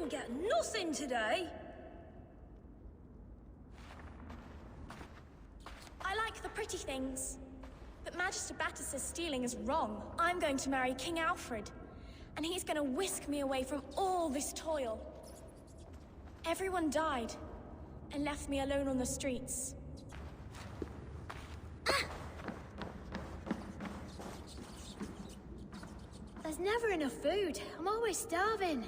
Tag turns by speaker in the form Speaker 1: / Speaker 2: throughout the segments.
Speaker 1: didn't get nothing today.
Speaker 2: I like the pretty things. But Magister Batter says stealing is wrong. I'm going to marry King Alfred. And he's going to whisk me away from all this toil. Everyone died. And left me alone on the streets.
Speaker 1: There's never enough food. I'm always starving.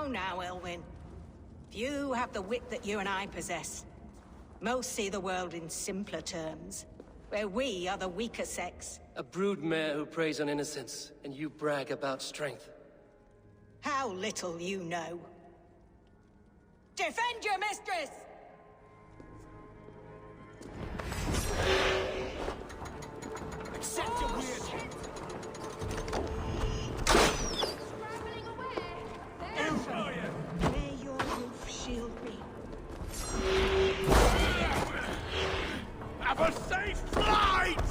Speaker 3: Now, Elwyn. Few have the wit that you and I possess. Most see the world in simpler terms, where we are the weaker sex.
Speaker 4: A broodmare who preys on innocence, and you brag about strength.
Speaker 3: How little you know. Defend your mistress!
Speaker 5: Accept your weird...
Speaker 3: May your roof shield me.
Speaker 5: Have a safe flight!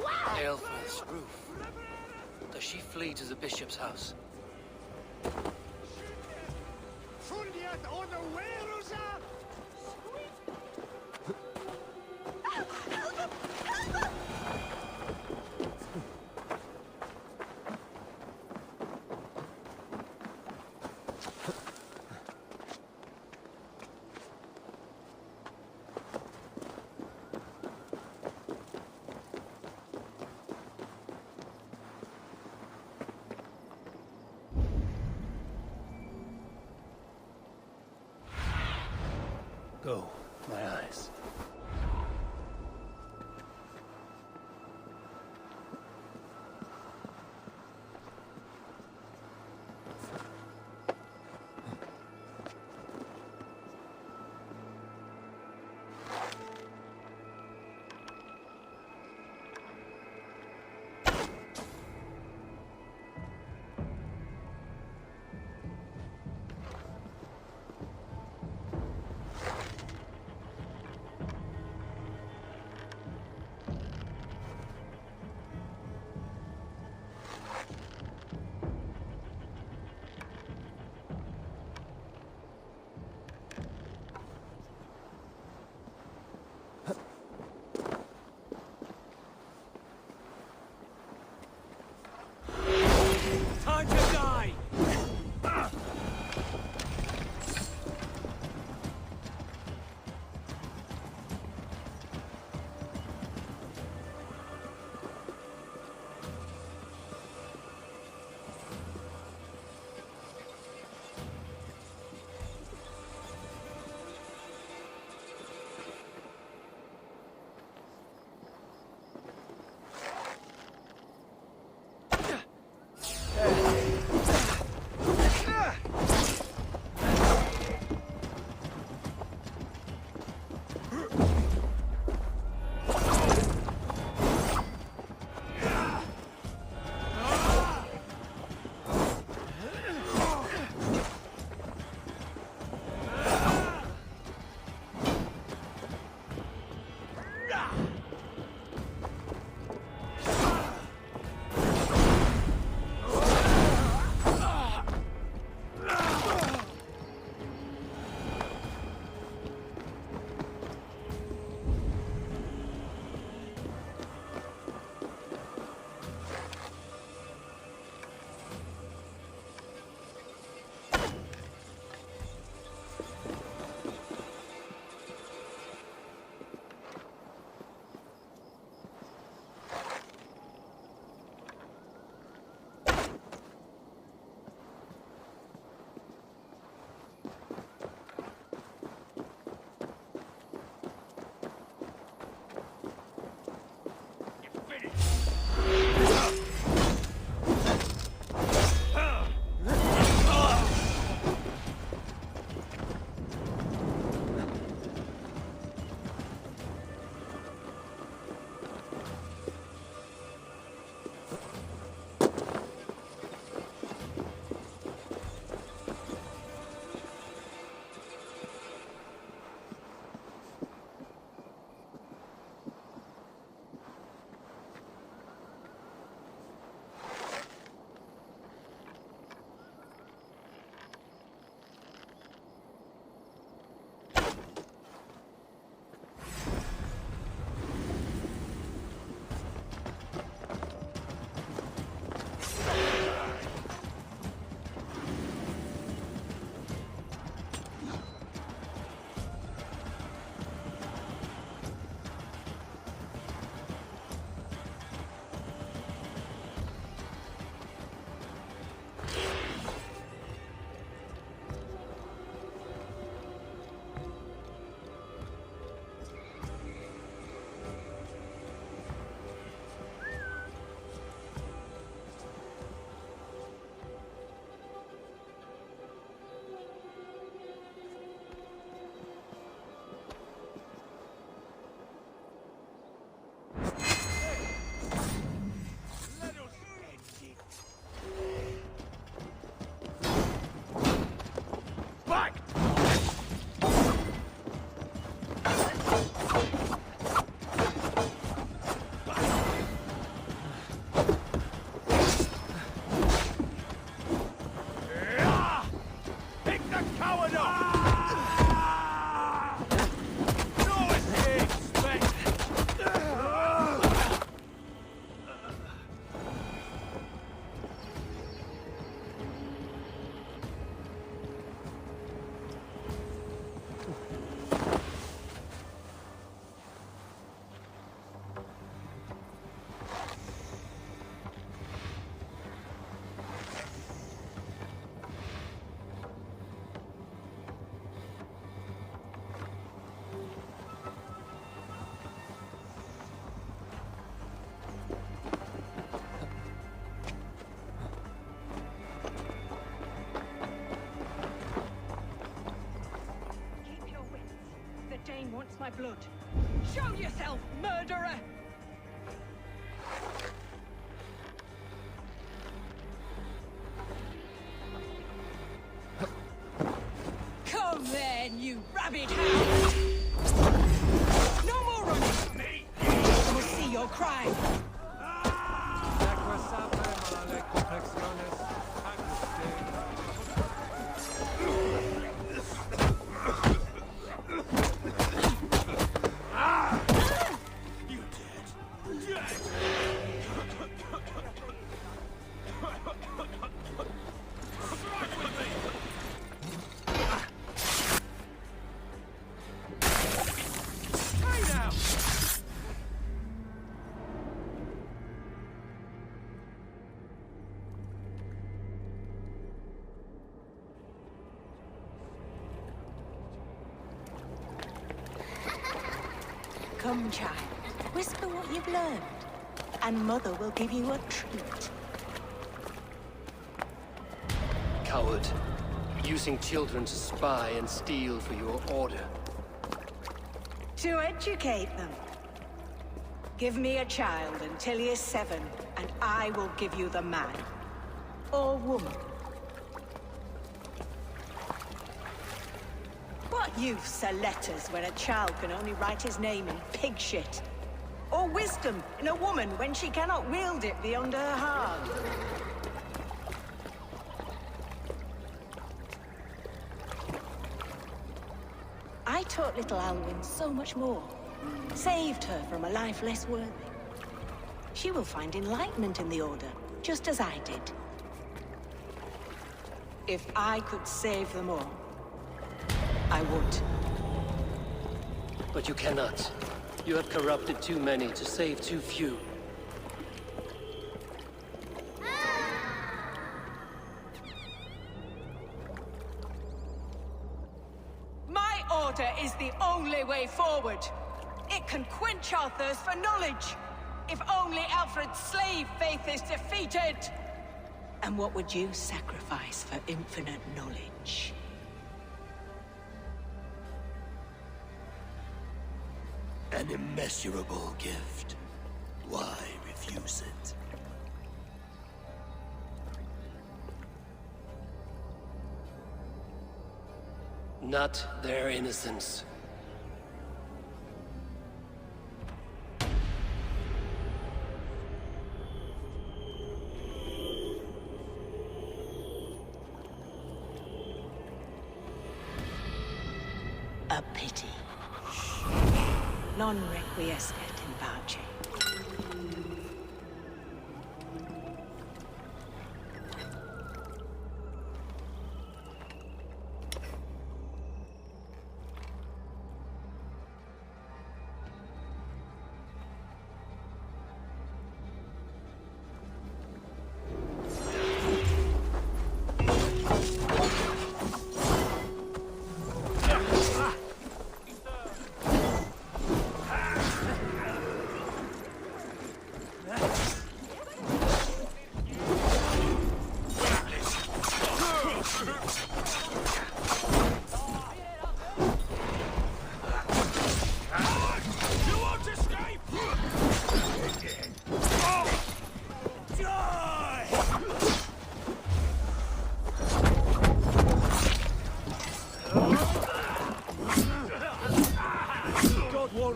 Speaker 4: Aelfreth's roof. Does she flee to the bishop's house? Go, my eyes.
Speaker 3: that Dane wants my blood. Show yourself, murderer! Come then, you rabid hound! No more running! I will see your crime! Come, child. Whisper what you've learned, and Mother will give you a treat.
Speaker 4: Coward. Using children to spy and steal for your order.
Speaker 3: To educate them. Give me a child until he is 7, and I will give you the man. Or woman. What use are letters when a child can only write his name in pig shit? Or wisdom in a woman when she cannot wield it beyond her heart? I taught little Alwyn so much more. Saved her from a life less worthy. She will find enlightenment in the Order, just as I did. If I could save them all, I would.
Speaker 4: But you cannot. You have corrupted too many to save too few.
Speaker 3: My order is the only way forward. It can quench our thirst for knowledge. If only Alfred's slave faith is defeated. And what would you sacrifice for infinite knowledge?
Speaker 6: An immeasurable gift. Why refuse it?
Speaker 4: Not their innocence.
Speaker 3: A pity. Non requiescat in pace.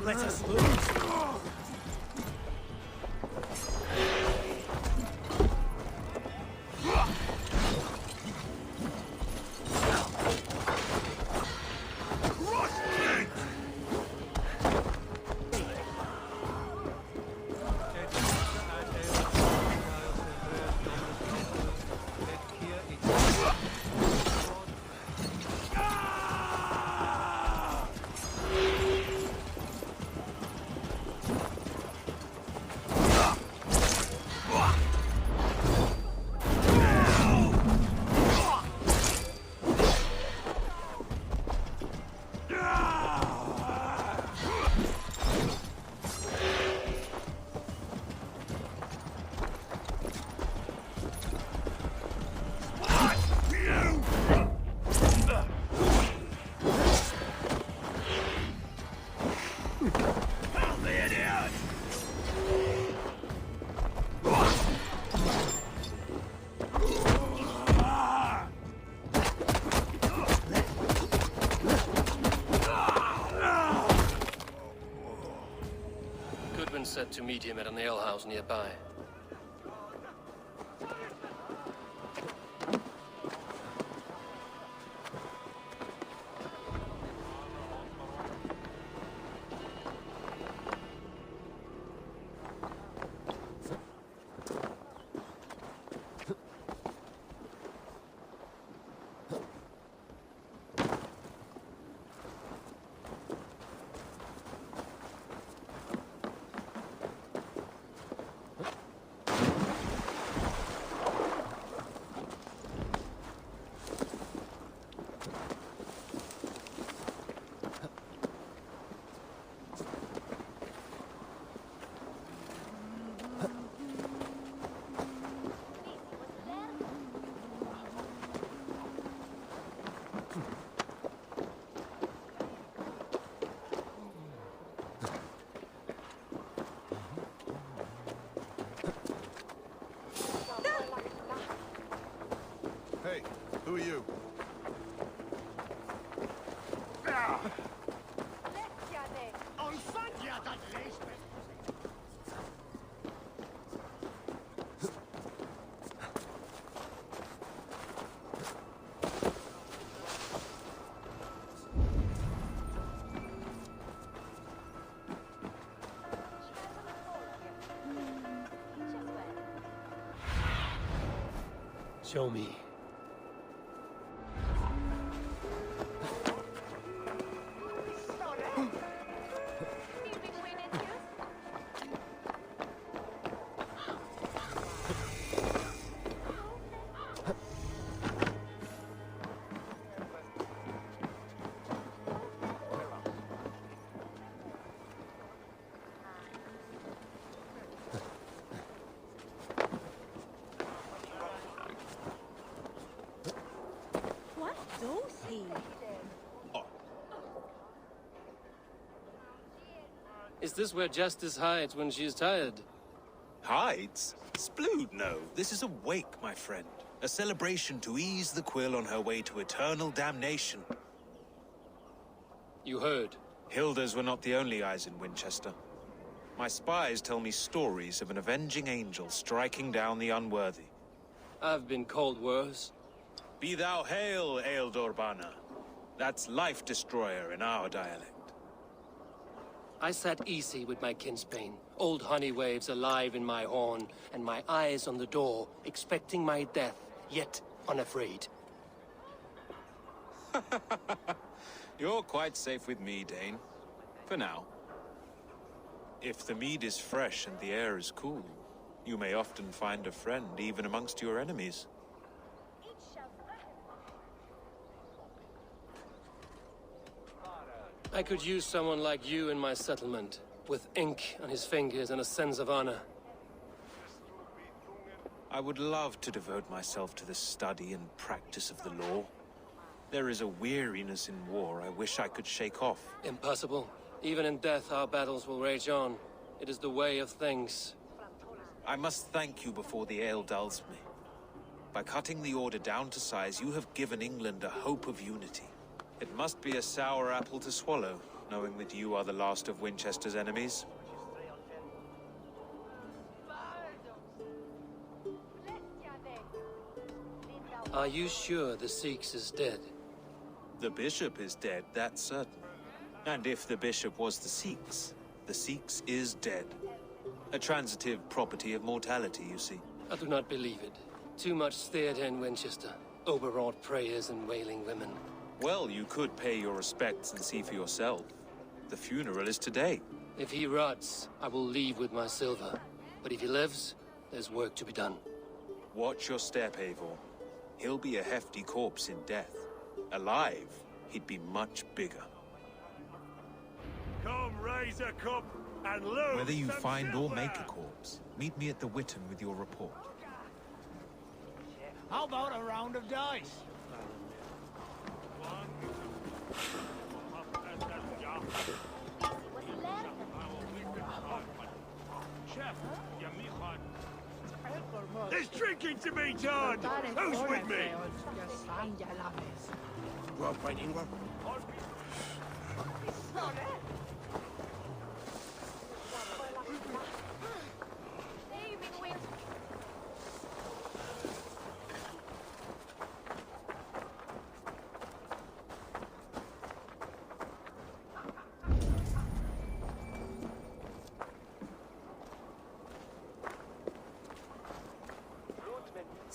Speaker 6: Let us lose.
Speaker 4: Baron said to meet him at an alehouse nearby.
Speaker 5: Hey, who are you?
Speaker 4: Show me. Is this where Justice hides when she's tired?
Speaker 7: Hides? Splood, no. This is a wake, my friend. A celebration to ease the Quill on her way to eternal damnation.
Speaker 4: You heard.
Speaker 7: Hilda's were not the only eyes in Winchester. My spies tell me stories of an avenging angel striking down the unworthy.
Speaker 4: I've been called worse.
Speaker 7: Be thou hail, Eildor Bana. That's Life Destroyer in our dialect.
Speaker 4: I sat easy with my kinsbane, old honey waves alive in my horn, and my eyes on the door, expecting my death, yet unafraid.
Speaker 7: You're quite safe with me, Dane. For now. If the mead is fresh and the air is cool, you may often find a friend even amongst your enemies.
Speaker 4: I could use someone like you in my settlement, with ink on his fingers and a sense of honor.
Speaker 7: I would love to devote myself to the study and practice of the law. There is a weariness in war I wish I could shake off.
Speaker 4: Impossible. Even in death, our battles will rage on. It is the way of things.
Speaker 7: I must thank you before the ale dulls me. By cutting the Order down to size, you have given England a hope of unity. It must be a sour apple to swallow, knowing that you are the last of Winchester's enemies.
Speaker 4: Are you sure the Sikhs is dead?
Speaker 7: The bishop is dead, that's certain. And if the bishop was the Sikhs is dead. A transitive property of mortality, you see.
Speaker 4: I do not believe it. Too much theater in Winchester. Overwrought prayers and wailing women.
Speaker 7: Well, you could pay your respects and see for yourself. The funeral is today.
Speaker 4: If he rots, I will leave with my silver. But if he lives, there's work to be done.
Speaker 7: Watch your step, Eivor. He'll be a hefty corpse in death. Alive, he'd be much bigger.
Speaker 5: Come, raise a cup and lose.
Speaker 7: Whether you
Speaker 5: some
Speaker 7: find or
Speaker 5: silver.
Speaker 7: make a corpse, meet me at the Witten with your report.
Speaker 5: How about a round of dice? There's drinking to be done! Who's with me?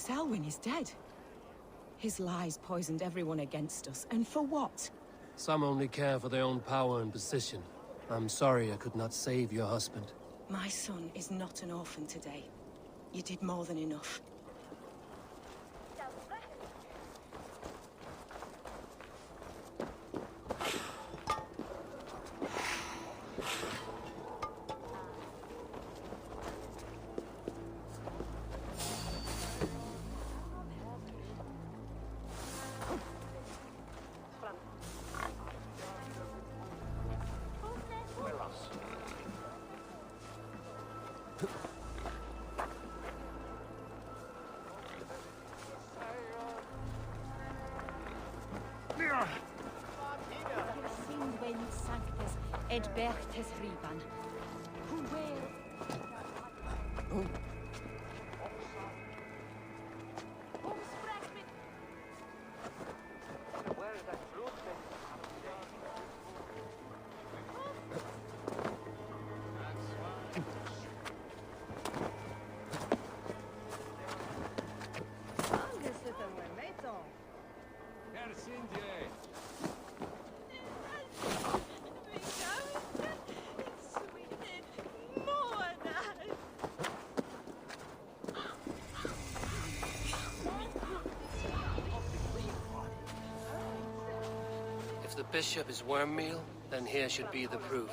Speaker 8: Selwyn is dead. His lies poisoned everyone against us, and for what?
Speaker 4: Some only care for their own power and position. I'm sorry I could not save your husband.
Speaker 8: My son is not an orphan today. You did more than enough.
Speaker 4: If the bishop is worm meal, then here should be the proof.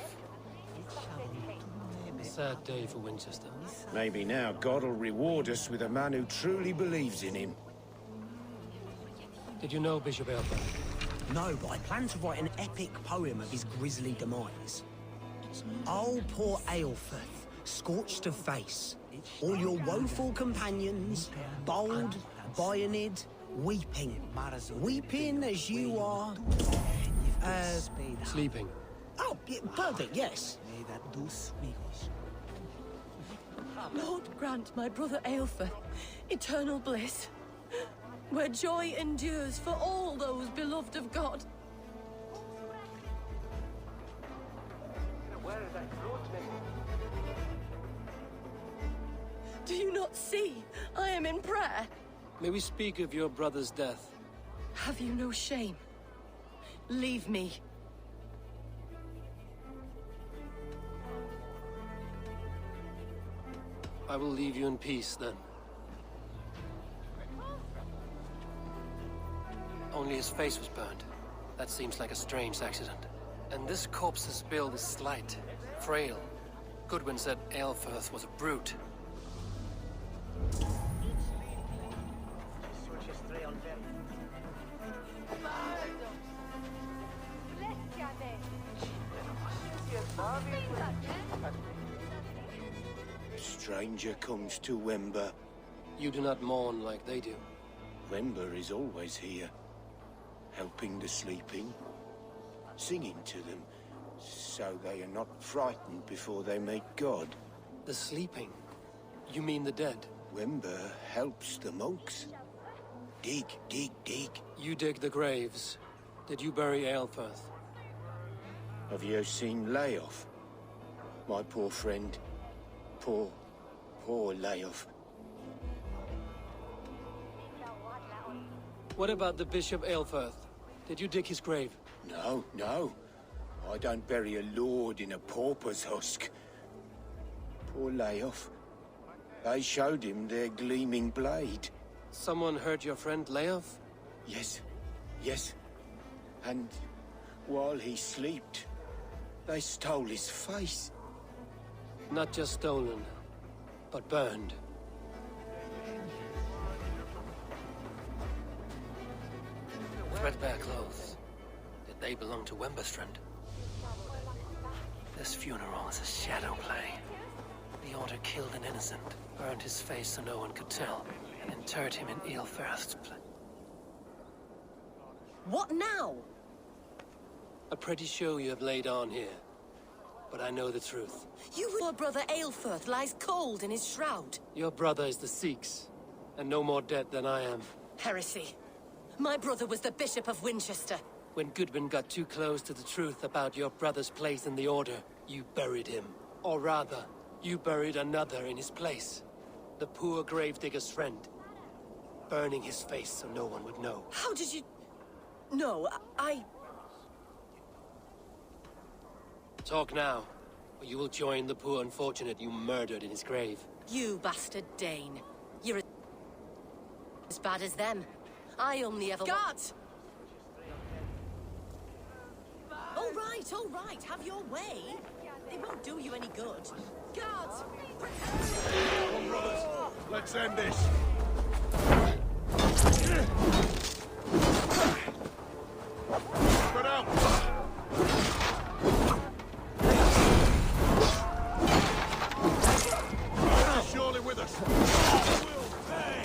Speaker 4: Sad day for Winchester.
Speaker 5: Maybe now God will reward us with a man who truly believes in him.
Speaker 4: Did you know Bishop Eivor?
Speaker 9: No, but I plan to write an epic poem of his grisly demise. Oh, poor Aelfirth, scorched of face. All your woeful companions, bold, Bionid, weeping. Weeping as you are...
Speaker 4: Sleeping.
Speaker 9: Oh, yeah, perfect, yes.
Speaker 8: Lord grant my brother Aelfir eternal bliss, where joy endures for all those beloved of God. Do you not see? I am in prayer.
Speaker 4: May we speak of your brother's death?
Speaker 8: Have you no shame? Leave me.
Speaker 4: I will leave you in peace, then. Only his face was burned. That seems like a strange accident. And this corpse's build is slight, frail. Goodwin said Aelfirth was a brute.
Speaker 5: Stranger comes to Wember.
Speaker 4: You do not mourn like they do.
Speaker 5: Wember is always here, helping the sleeping, singing to them, so they are not frightened before they meet God.
Speaker 4: The sleeping? You mean the dead?
Speaker 5: Wember helps the monks. Dig, dig, dig.
Speaker 4: You dig the graves. Did you bury Aelfirth?
Speaker 5: Have you seen Layoff? My poor friend. Poor Layoff.
Speaker 4: What about the Bishop Aelfirth? Did you dig his grave?
Speaker 5: No. I don't bury a lord in a pauper's husk. Poor Layoff. They showed him their gleaming blade.
Speaker 4: Someone hurt your friend Layoff?
Speaker 5: Yes. And while he slept, they stole his face.
Speaker 4: Not just stolen, but burned. Threadbare clothes. Did they belong to Wemberstrand? This funeral is a shadow play. The Order killed an innocent, burned his face so no one could tell, and interred him in Aelfirth's place.
Speaker 8: What now?
Speaker 4: A pretty show you have laid on here. But I know the truth.
Speaker 8: Your brother Aelfirth lies cold in his shroud.
Speaker 4: Your brother is the Sikhs, and no more dead than I am.
Speaker 8: Heresy. My brother was the Bishop of Winchester.
Speaker 4: When Goodwin got too close to the truth about your brother's place in the Order, you buried him. Or rather, you buried another in his place. The poor gravedigger's friend. burning his face so no one would know.
Speaker 8: How did you... No, I...
Speaker 4: Talk now, or you will join the poor unfortunate you murdered in his grave.
Speaker 8: You bastard Dane. You're as bad as them. I only ever... Guards! All right, have your way. They won't do you any good. Guards!
Speaker 10: Come on, brothers. Let's end this. Spread out. Surely with us. We'll pay.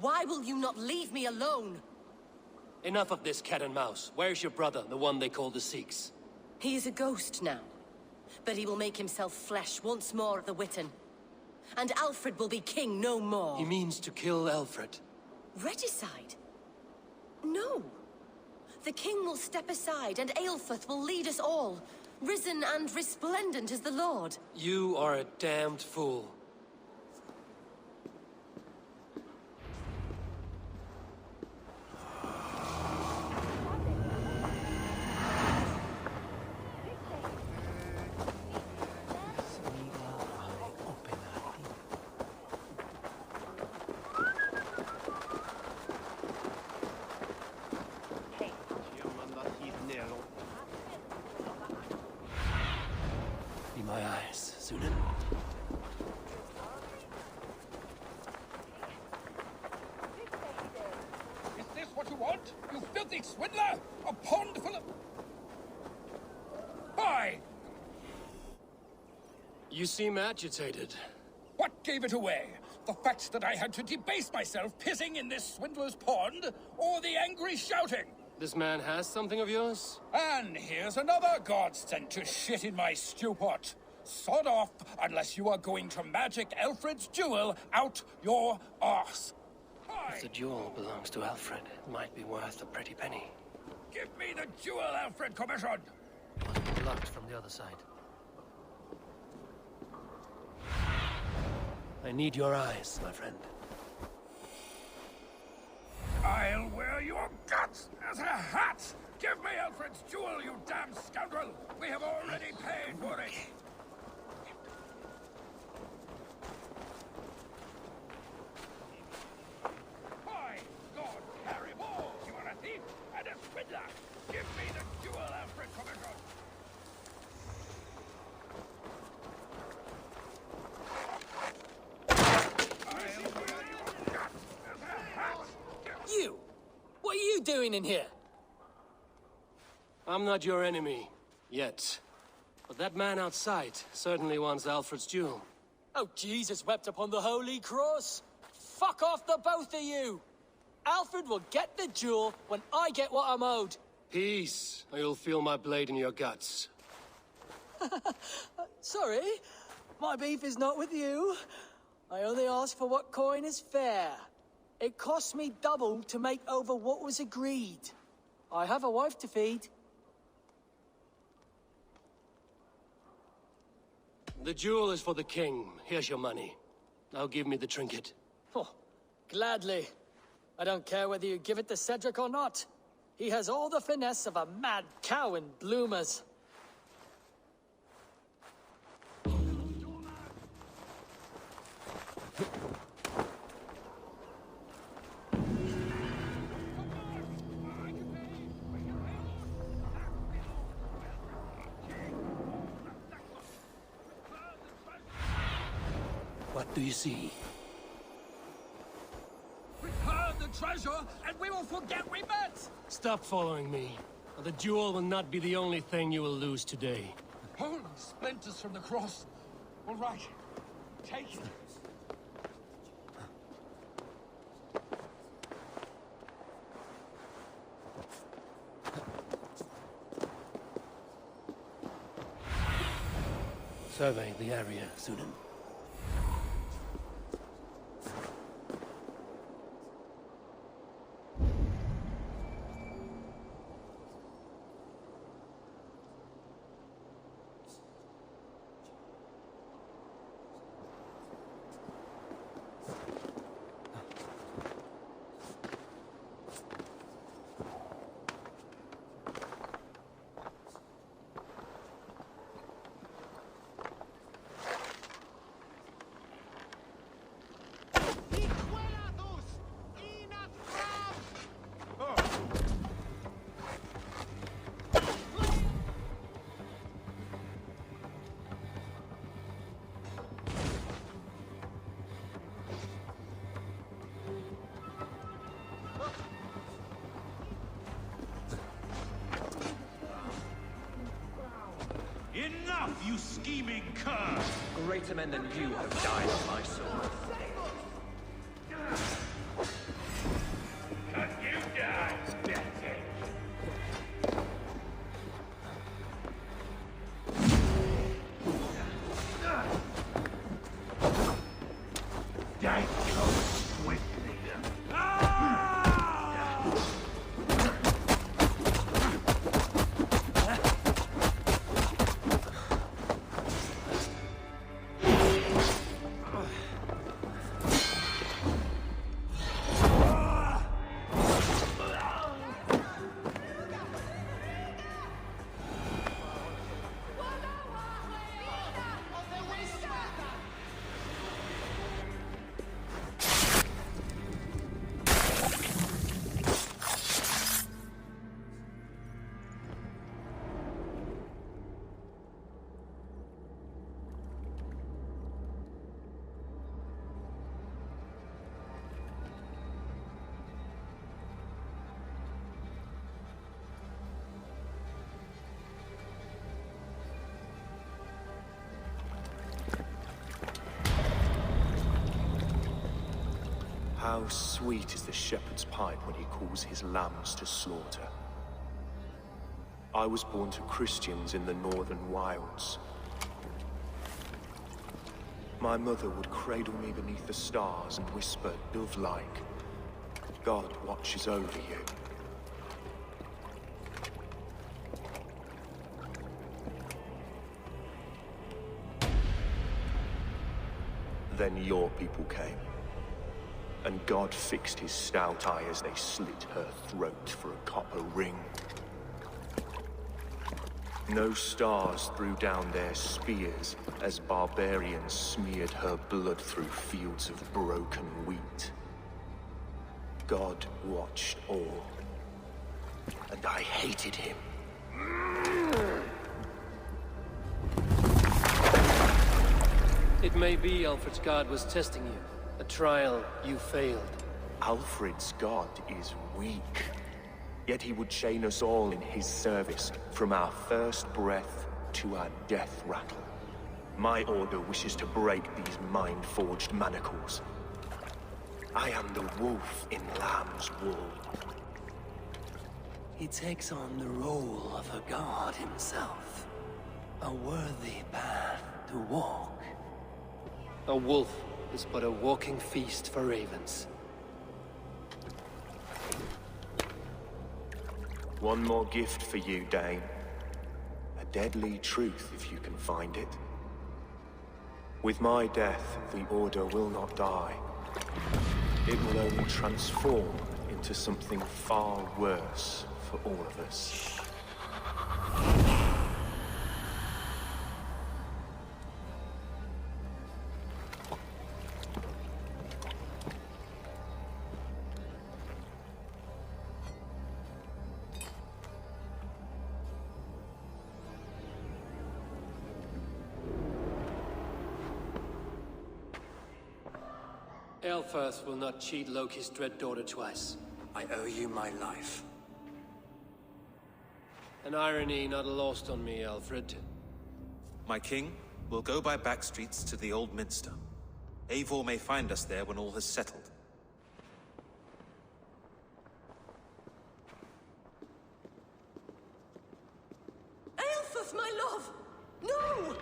Speaker 8: Why will you not leave me alone?
Speaker 4: Enough of this cat and mouse. Where's your brother, the one they call the Sikhs?
Speaker 8: He is a ghost now. But he will make himself flesh once more of the Witten. And Alfred will be king no more.
Speaker 4: He means to kill Alfred.
Speaker 8: Regicide? No. The king will step aside and Aelfrith will lead us all, risen and resplendent as the Lord.
Speaker 4: You are a damned fool. Be my eyes, Sunan.
Speaker 11: Is this what you want? You filthy swindler! A pond full of... Fine!
Speaker 4: You seem agitated.
Speaker 11: What gave it away? The fact that I had to debase myself pissing in this swindler's pond, or the angry shouting?
Speaker 4: This man has something of yours?
Speaker 11: And here's another god sent to shit in my stew pot. Sod off, unless you are going to magic Alfred's jewel out your arse.
Speaker 4: If the jewel belongs to Alfred, it might be worth a pretty penny.
Speaker 11: Give me the jewel, Alfred Commission!
Speaker 4: Must be locked from the other side. I need your eyes, my friend.
Speaker 11: I'll wear your guts as a hat! Give me Alfred's jewel, you damn scoundrel! We have already paid for it! By God, Harry Moore, you are a thief and a swindler! Give me the jewel, Alfred Commission! I'll wear your guts as a hat!
Speaker 12: You! What are you doing in here?
Speaker 4: I'm not your enemy, yet. But that man outside certainly wants Alfred's jewel.
Speaker 12: Oh, Jesus wept upon the holy cross! Fuck off, the both of you! Alfred will get the jewel when I get what I'm owed.
Speaker 4: Peace, or you'll feel my blade in your guts.
Speaker 12: Sorry, my beef is not with you. I only ask for what coin is fair. It cost me double to make over what was agreed. I have a wife to feed.
Speaker 4: The jewel is for the king. Here's your money. Now give me the trinket.
Speaker 12: Oh, gladly. I don't care whether you give it to Cedric or not. He has all the finesse of a mad cow in bloomers.
Speaker 4: What do you see?
Speaker 11: Return the treasure, and we will forget we met!
Speaker 4: Stop following me, or the jewel will not be the only thing you will lose today.
Speaker 11: Holy splinters from the cross. All right. Take it.
Speaker 4: Survey the area, Sunan.
Speaker 13: Enough, you scheming cur!
Speaker 14: Greater men than you have died on my sword.
Speaker 13: Can you die, Betty? Die so swiftly.
Speaker 15: How sweet is the shepherd's pipe when he calls his lambs to slaughter. I was born to Christians in the northern wilds. My mother would cradle me beneath the stars and whisper, dove-like, God watches over you. Then your people came. And God fixed his stout eye as they slit her throat for a copper ring. No stars threw down their spears as barbarians smeared her blood through fields of broken wheat. God watched all, and I hated him.
Speaker 4: It may be Alfred's god was testing you. A trial you failed.
Speaker 15: Alfred's god is weak. Yet he would chain us all in his service, from our first breath to our death rattle. My order wishes to break these mind-forged manacles. I am the wolf in lamb's wool.
Speaker 9: He takes on the role of a god himself. A worthy path to walk.
Speaker 4: A wolf is but a walking feast for ravens.
Speaker 15: One more gift for you, Dane. A deadly truth, if you can find it. With my death, the Order will not die. It will only transform into something far worse for all of us.
Speaker 4: Eilfirth will not cheat Loki's dread daughter twice.
Speaker 9: I owe you my life.
Speaker 4: An irony not lost on me, Alfred.
Speaker 7: My king, we'll go by back streets to the Old Minster. Eivor may find us there when all has settled.
Speaker 8: Aelfeth, my love! No!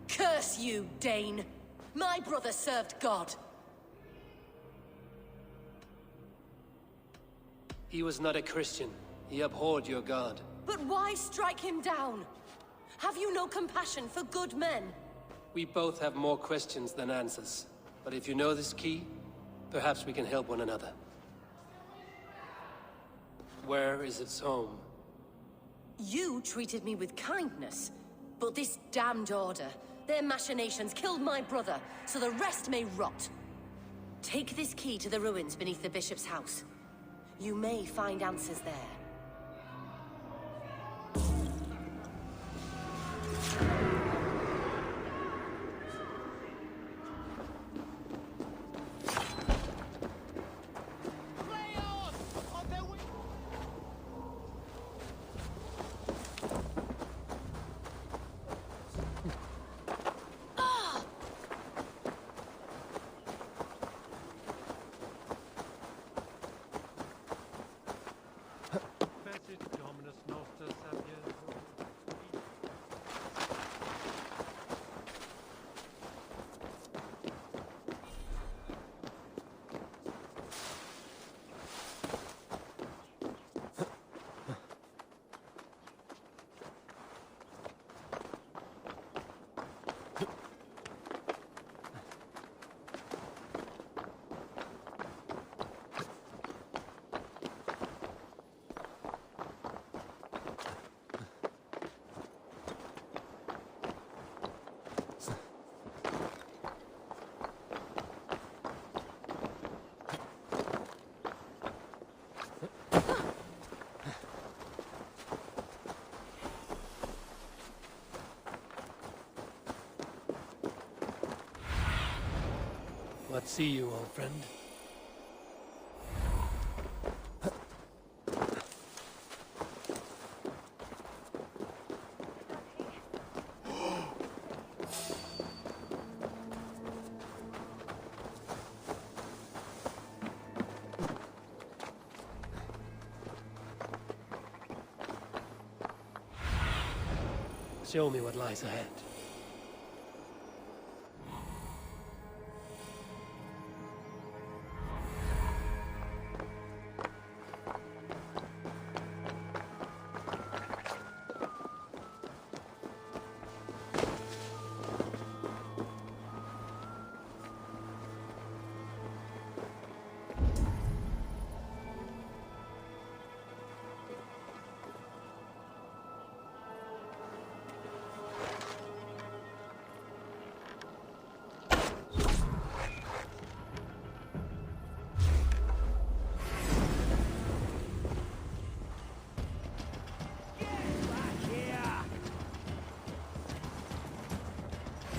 Speaker 8: Curse you, Dane! My brother served God.
Speaker 4: He was not a Christian. He abhorred your god.
Speaker 8: But why strike him down? Have you no compassion for good men?
Speaker 4: We both have more questions than answers. But if you know this key, perhaps we can help one another. Where is its home?
Speaker 8: You treated me with kindness, but this damned order, their machinations killed my brother, so the rest may rot. Take this key to the ruins beneath the bishop's house. You may find answers there.
Speaker 4: What see you, old friend? Show me what lies ahead.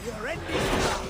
Speaker 9: Your end is nigh.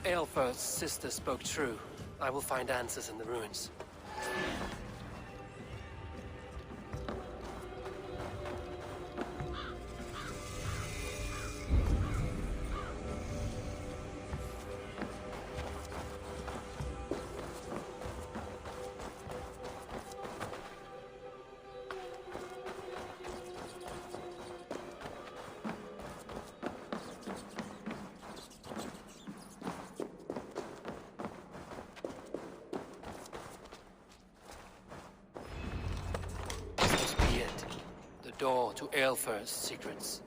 Speaker 4: Eivor's sister spoke true. I will find answers in the ruins. Door to Eivor's secrets.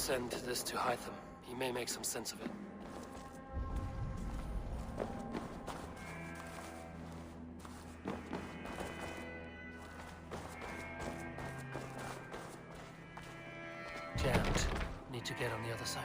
Speaker 4: send this to Hytham. He may make some sense of it. Jammed. Need to get on the other side.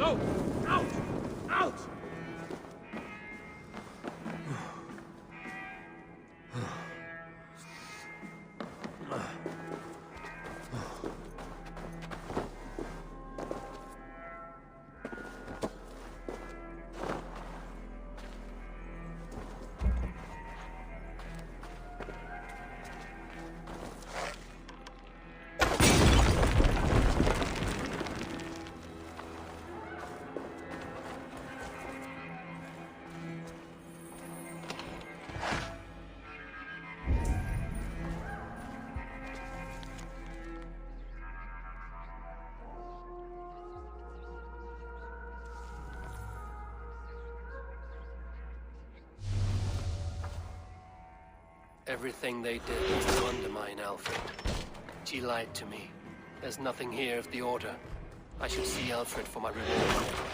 Speaker 13: No! Out! Out!
Speaker 4: Everything they did was to undermine Alfred. She lied to me. There's nothing here of the Order. I should see Alfred for my reward.